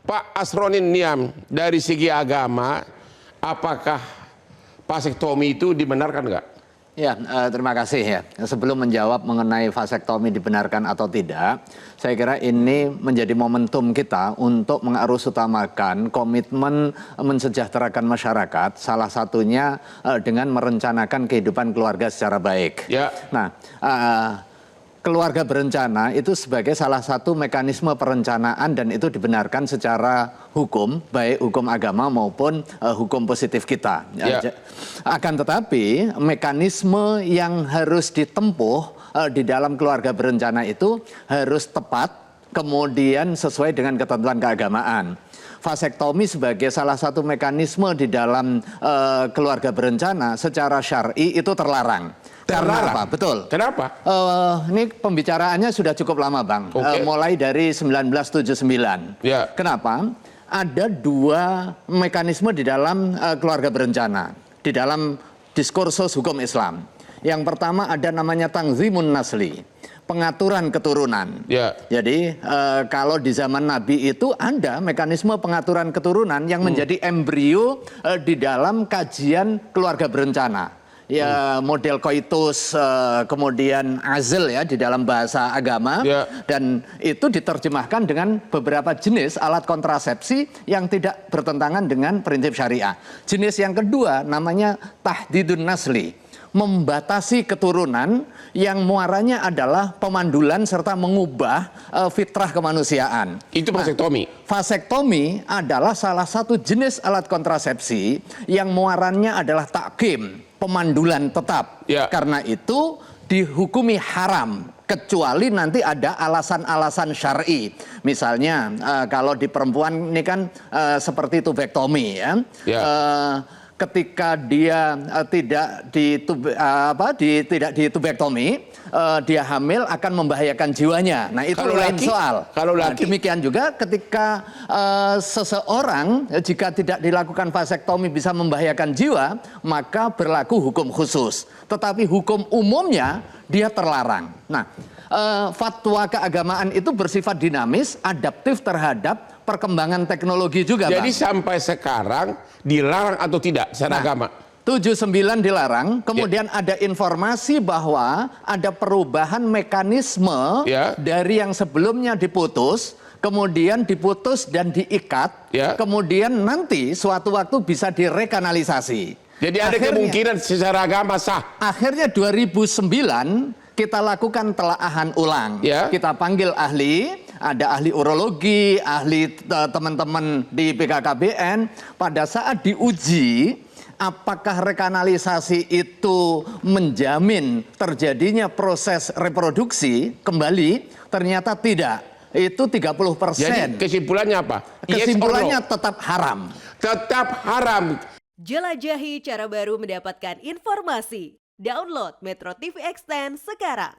Pak Asronin Niam, dari segi agama, apakah vasektomi itu dibenarkan nggak? Ya, terima kasih ya. Sebelum menjawab mengenai vasektomi dibenarkan atau tidak, saya kira ini menjadi momentum kita untuk mengarusutamakan komitmen mensejahterakan masyarakat, salah satunya dengan merencanakan kehidupan keluarga secara baik. Ya. Nah, keluarga berencana itu sebagai salah satu mekanisme perencanaan dan itu dibenarkan secara hukum, baik hukum agama maupun hukum positif kita. Ya. Akan tetapi mekanisme yang harus ditempuh di dalam keluarga berencana itu harus tepat, kemudian sesuai dengan ketentuan keagamaan. Vasektomi sebagai salah satu mekanisme di dalam keluarga berencana secara syar'i itu terlarang. Karena apa? Betul. Kenapa? Ini pembicaraannya sudah cukup lama, Bang. Mulai dari 1979. Ya. Kenapa? Ada dua mekanisme di dalam keluarga berencana, di dalam diskursus hukum Islam. Yang pertama ada namanya tangzimun nasli, pengaturan keturunan. Ya. Jadi kalau di zaman Nabi itu ada mekanisme pengaturan keturunan yang menjadi embrio di dalam kajian keluarga berencana. Ya, model koitus, kemudian azl ya di dalam bahasa agama. Ya. Dan itu diterjemahkan dengan beberapa jenis alat kontrasepsi yang tidak bertentangan dengan prinsip syariah. Jenis yang kedua namanya tahdidun nasli, membatasi keturunan yang muaranya adalah pemandulan serta mengubah fitrah kemanusiaan. Itu vasektomi. Vasektomi adalah salah satu jenis alat kontrasepsi yang muarannya adalah takkim, pemandulan tetap. Ya. Karena itu dihukumi haram kecuali nanti ada alasan-alasan syar'i. Misalnya kalau di perempuan ini kan seperti tubektomi ya. Ya. Ketika dia tidak ditubektomi, dia hamil akan membahayakan jiwanya. Nah, itu Kalau lain laki? soal. Kalau laki? Demikian juga ketika seseorang jika tidak dilakukan vasektomi bisa membahayakan jiwa, maka berlaku hukum khusus. Tetapi hukum umumnya dia terlarang. Nah, fatwa keagamaan itu bersifat dinamis, adaptif terhadap perkembangan teknologi juga, Jadi Bang. sampai sekarang dilarang atau tidak secara agama? 79 dilarang, kemudian ada informasi bahwa ada perubahan mekanisme Ya. dari yang sebelumnya diputus, kemudian diputus dan diikat, Ya. kemudian nanti suatu waktu bisa direkanalisasi. Jadi ada kemungkinan secara agama sah. Akhirnya 2009 kita lakukan telaahan ulang. Ya. Kita panggil ahli, ada ahli urologi, ahli teman-teman di BKKBN. Pada saat diuji, apakah rekanalisasi itu menjamin terjadinya proses reproduksi kembali? Ternyata tidak. Itu 30%. Jadi kesimpulannya apa? Kesimpulannya Yes or no? tetap haram. Tetap haram. Jelajahi cara baru mendapatkan informasi. Download Metro TV Extend sekarang.